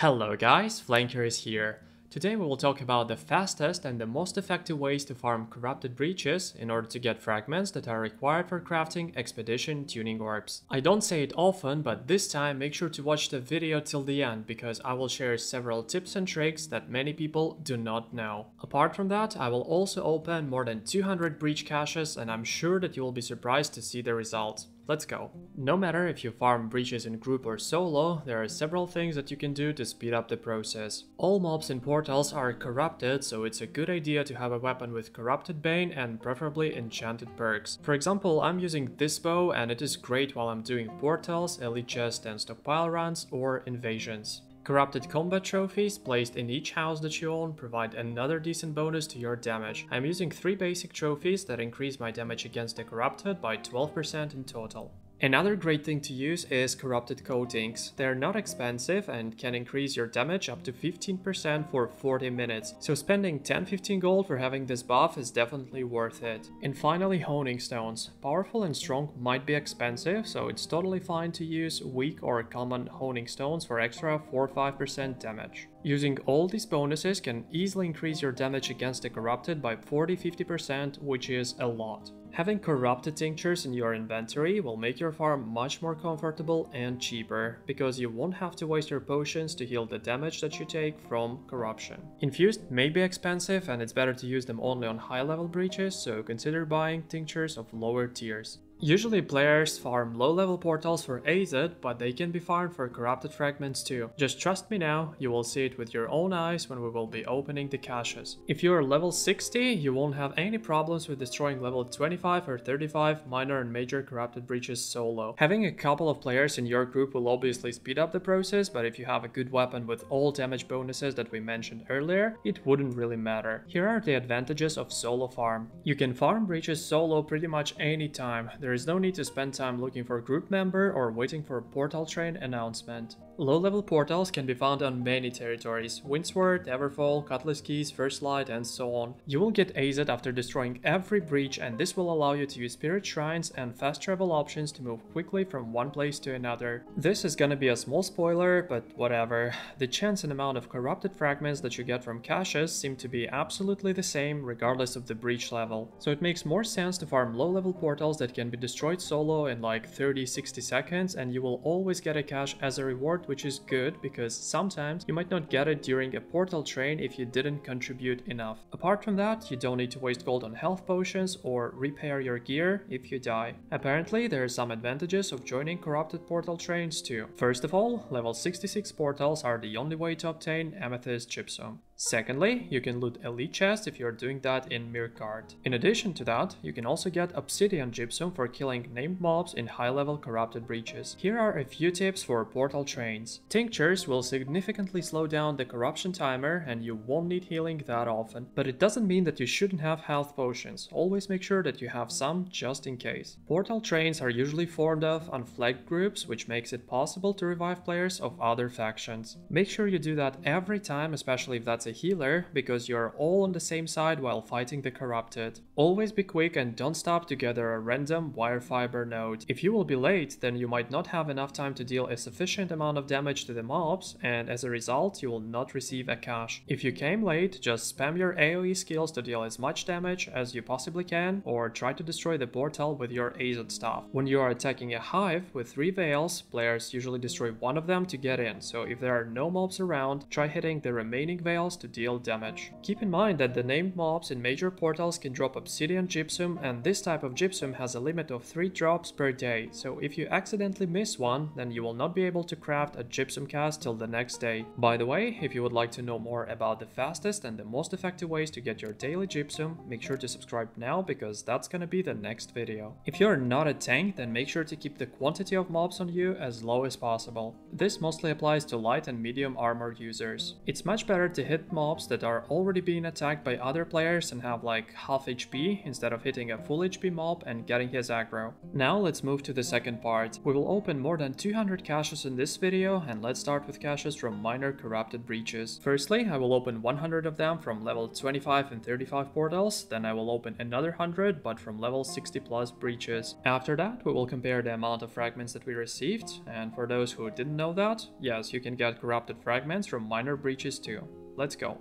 Hello guys, Flanker is here. Today we will talk about the fastest and the most effective ways to farm corrupted breaches in order to get fragments that are required for crafting Expedition Tuning Orbs. I don't say it often, but this time make sure to watch the video till the end because I will share several tips and tricks that many people do not know. Apart from that, I will also open more than 200 breach caches and I'm sure that you will be surprised to see the results. Let's go. No matter if you farm breaches in group or solo, there are several things that you can do to speed up the process. All mobs in portals are corrupted, so it's a good idea to have a weapon with corrupted bane and preferably enchanted perks. For example, I'm using this bow and it is great while I'm doing portals, elite chest and stockpile runs or invasions. Corrupted combat trophies placed in each house that you own provide another decent bonus to your damage. I'm using 3 basic trophies that increase my damage against the corrupted by 12% in total. Another great thing to use is corrupted coatings. They're not expensive and can increase your damage up to 15% for 40 minutes, so spending 10-15 gold for having this buff is definitely worth it. And finally, honing stones. Powerful and strong might be expensive, so it's totally fine to use weak or common honing stones for extra 4-5% damage. Using all these bonuses can easily increase your damage against the corrupted by 40-50%, which is a lot. Having corrupted tinctures in your inventory will make your farm much more comfortable and cheaper, because you won't have to waste your potions to heal the damage that you take from corruption. Infused may be expensive and it's better to use them only on high level breaches, so consider buying tinctures of lower tiers. Usually players farm low-level portals for AZ, but they can be farmed for corrupted fragments too. Just trust me now, you will see it with your own eyes when we will be opening the caches. If you are level 60, you won't have any problems with destroying level 25 or 35 minor and major corrupted breaches solo. Having a couple of players in your group will obviously speed up the process, but if you have a good weapon with all damage bonuses that we mentioned earlier, it wouldn't really matter. Here are the advantages of solo farm. You can farm breaches solo pretty much any time. There is no need to spend time looking for a group member or waiting for a portal train announcement. Low-level portals can be found on many territories: Windsward, Everfall, Cutlass Keys, First Light, and so on. You will get AZ after destroying every breach, and this will allow you to use spirit shrines and fast travel options to move quickly from one place to another. This is gonna be a small spoiler, but whatever. The chance and amount of corrupted fragments that you get from caches seem to be absolutely the same regardless of the breach level. So it makes more sense to farm low-level portals that can be destroyed solo in like 30-60 seconds, and you will always get a cache as a reward, which is good because sometimes you might not get it during a portal train if you didn't contribute enough. Apart from that, you don't need to waste gold on health potions or repair your gear if you die. Apparently, there are some advantages of joining corrupted portal trains too. First of all, level 66 portals are the only way to obtain Amethyst Gypsum. Secondly, you can loot elite chests if you're doing that in Mirkard. In addition to that, you can also get Obsidian Gypsum for killing named mobs in high-level corrupted breaches. Here are a few tips for portal trains. Tinctures will significantly slow down the corruption timer and you won't need healing that often, but it doesn't mean that you shouldn't have health potions. Always make sure that you have some just in case. Portal trains are usually formed of unflagged groups, which makes it possible to revive players of other factions. Make sure you do that every time, especially if that's a healer, because you are all on the same side while fighting the corrupted. Always be quick and don't stop to gather a random wire fiber node. If you will be late, then you might not have enough time to deal a sufficient amount of damage to the mobs, and as a result you will not receive a cache. If you came late, just spam your AoE skills to deal as much damage as you possibly can, or try to destroy the portal with your AZ staff. When you are attacking a hive with 3 veils, players usually destroy one of them to get in, so if there are no mobs around, try hitting the remaining veils to deal damage. Keep in mind that the named mobs in major portals can drop Obsidian Gypsum, and this type of gypsum has a limit of 3 drops per day, so if you accidentally miss one, then you will not be able to craft a gypsum cast till the next day. By the way, if you would like to know more about the fastest and the most effective ways to get your daily gypsum, make sure to subscribe now because that's gonna be the next video. If you're not a tank, then make sure to keep the quantity of mobs on you as low as possible. This mostly applies to light and medium armor users. It's much better to hit hit mobs that are already being attacked by other players and have like half HP instead of hitting a full HP mob and getting his aggro. Now let's move to the second part. We will open more than 200 caches in this video, and let's start with caches from minor corrupted breaches. Firstly, I will open 100 of them from level 25 and 35 portals, then I will open another 100 but from level 60 plus breaches. After that, we will compare the amount of fragments that we received, and for those who didn't know that, yes, you can get corrupted fragments from minor breaches too. Let's go.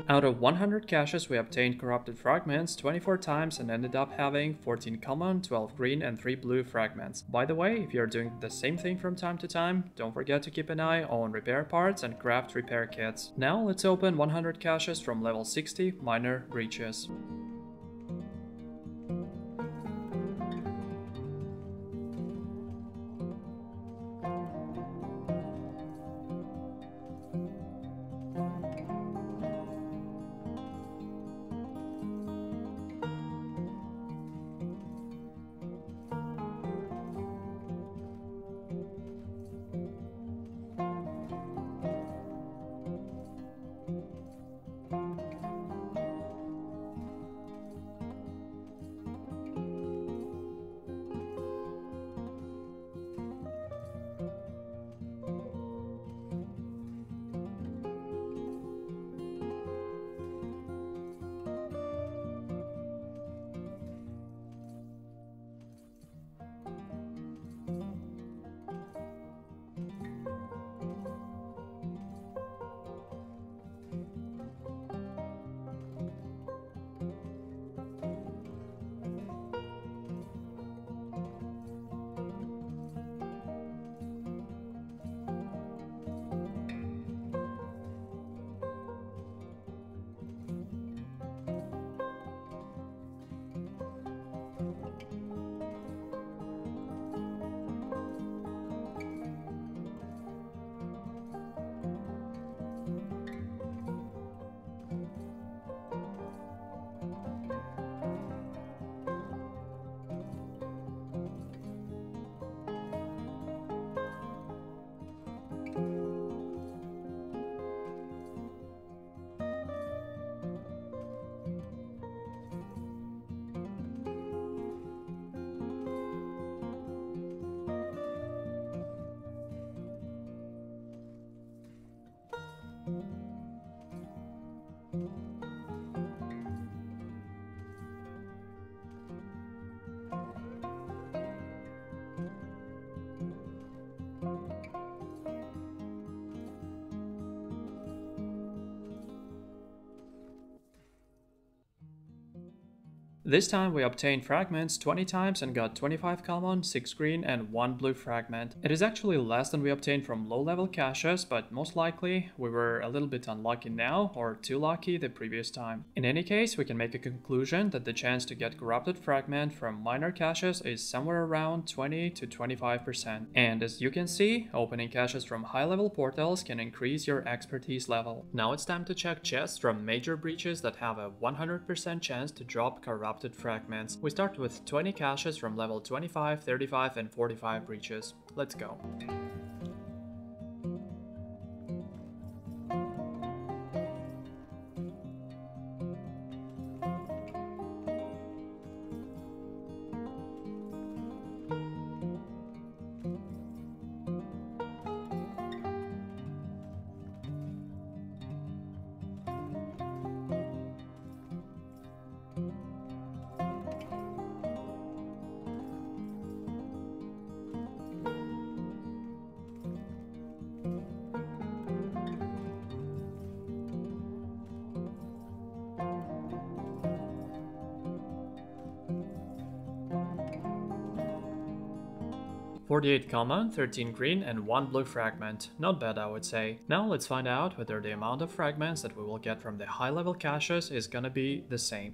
Out of 100 caches, we obtained corrupted fragments 24 times and ended up having 14 common, 12 green and 3 blue fragments. By the way, if you're doing the same thing from time to time, don't forget to keep an eye on repair parts and craft repair kits. Now let's open 100 caches from level 60 minor breaches. This time we obtained fragments 20 times and got 25 common, 6 green and 1 blue fragment. It is actually less than we obtained from low level caches, but most likely we were a little bit unlucky now or too lucky the previous time. In any case, we can make a conclusion that the chance to get corrupted fragment from minor caches is somewhere around 20 to 25%. And as you can see, opening caches from high level portals can increase your expertise level. Now it's time to check chests from major breaches that have a 100% chance to drop corrupted fragments. We start with 20 caches from level 25, 35 and 45 breaches. Let's go. "48 common, 13 green and 1 blue fragment. Not bad, I would say. Now let's find out whether the amount of fragments that we will get from the high level caches is gonna be the same.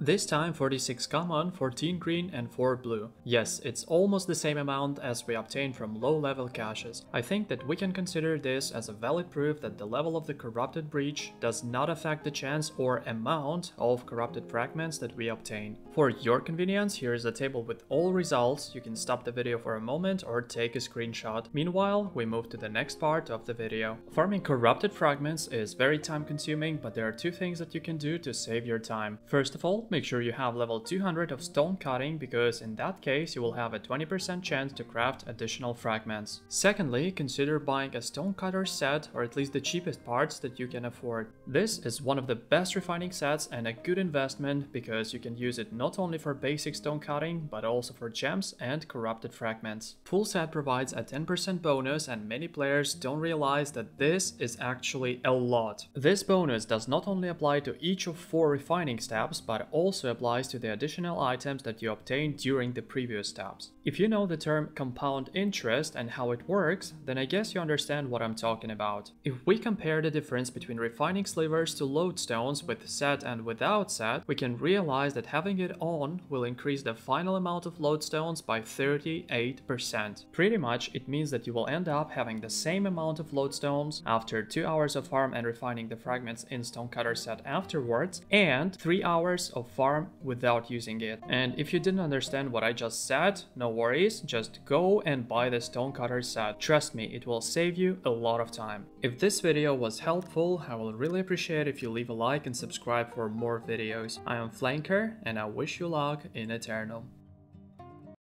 This time 46 common, 14 green and 4 blue. Yes, it's almost the same amount as we obtained from low level caches. I think that we can consider this as a valid proof that the level of the corrupted breach does not affect the chance or amount of corrupted fragments that we obtain. For your convenience, here is a table with all results. You can stop the video for a moment or take a screenshot. Meanwhile, we move to the next part of the video. Farming corrupted fragments is very time consuming, but there are two things that you can do to save your time. First of all, make sure you have level 200 of stone cutting, because in that case you will have a 20% chance to craft additional fragments. Secondly, consider buying a stone cutter set, or at least the cheapest parts that you can afford. This is one of the best refining sets and a good investment, because you can use it not only for basic stone cutting but also for gems and corrupted fragments. Full set provides a 10% bonus, and many players don't realize that this is actually a lot. This bonus does not only apply to each of 4 refining steps, but also applies to the additional items that you obtained during the previous steps. If you know the term compound interest and how it works, then I guess you understand what I'm talking about. If we compare the difference between refining slivers to lodestones with set and without set, we can realize that having it on will increase the final amount of lodestones by 38%. Pretty much it means that you will end up having the same amount of lodestones after 2 hours of farm and refining the fragments in stonecutter set afterwards, and 3 hours of farm without using it. And if you didn't understand what I just said, no worries, just go and buy the stonecutter set. Trust me, it will save you a lot of time. If this video was helpful, I will really appreciate if you leave a like and subscribe for more videos. I am Flanker, and I wish you luck in Eternal.